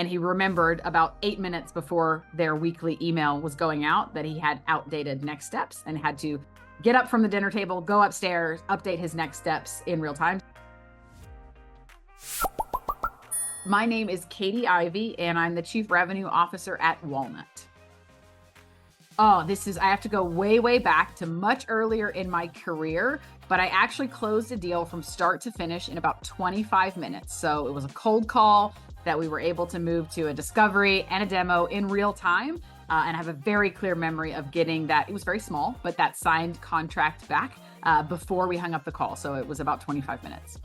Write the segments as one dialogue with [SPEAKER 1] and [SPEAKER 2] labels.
[SPEAKER 1] And he remembered about 8 minutes before their weekly email was going out that he had outdated next steps and had to get up from the dinner table, go upstairs, update his next steps in real time. My name is Catie Ivey, and I'm the Chief Revenue Officer at Walnut. I have to go way, way back to much earlier in my career, but I actually closed a deal from start to finish in about 25 minutes. So it was a cold call that we were able to move to a discovery and a demo in real time. And I have a very clear memory of getting that. It was very small, but that signed contract back before we hung up the call. So it was about 25 minutes.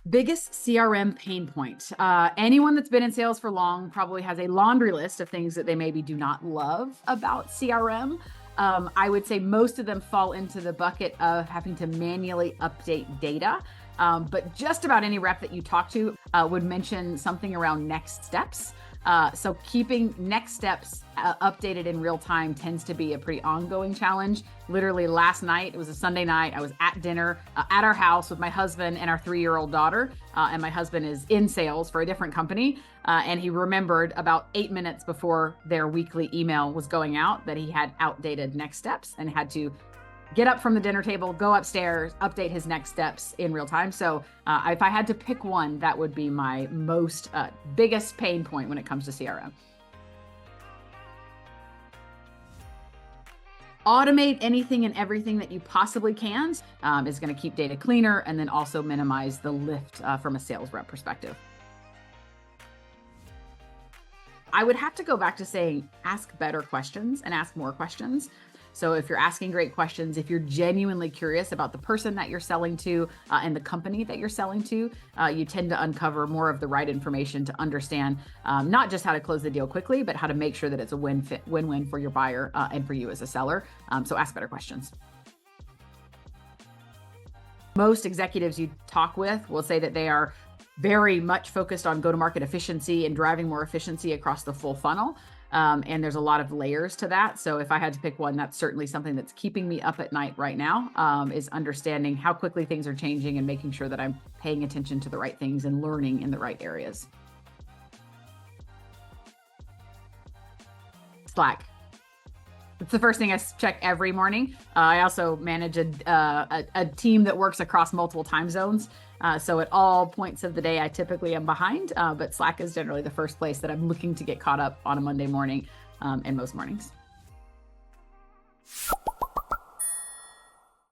[SPEAKER 1] Biggest CRM pain point. Anyone that's been in sales for long probably has a laundry list of things that they maybe do not love about CRM. I would say most of them fall into the bucket of having to manually update data. But just about any rep that you talk to would mention something around next steps. So keeping next steps updated in real time tends to be a pretty ongoing challenge. Literally last night, it was a Sunday night, I was at dinner at our house with my husband and our 3-year-old daughter. And my husband is in sales for a different company. And he remembered about 8 minutes before their weekly email was going out that he had outdated next steps and had to get up from the dinner table, go upstairs, update his next steps in real time. So if I had to pick one, that would be my most biggest pain point when it comes to CRM. Automate anything and everything that you possibly can is going to keep data cleaner and then also minimize the lift from a sales rep perspective. I would have to go back to saying, ask better questions and ask more questions. So if you're asking great questions, if you're genuinely curious about the person that you're selling to and the company that you're selling to, you tend to uncover more of the right information to understand not just how to close the deal quickly, but how to make sure that it's a win-win for your buyer and for you as a seller. So ask better questions. Most executives you talk with will say that they are very much focused on go-to-market efficiency and driving more efficiency across the full funnel. And there's a lot of layers to that. So if I had to pick one, that's certainly something that's keeping me up at night right now, is understanding how quickly things are changing and making sure that I'm paying attention to the right things and learning in the right areas. Slack. It's the first thing I check every morning. I also manage a team that works across multiple time zones. So at all points of the day, I typically am behind, but Slack is generally the first place that I'm looking to get caught up on a Monday morning and most mornings.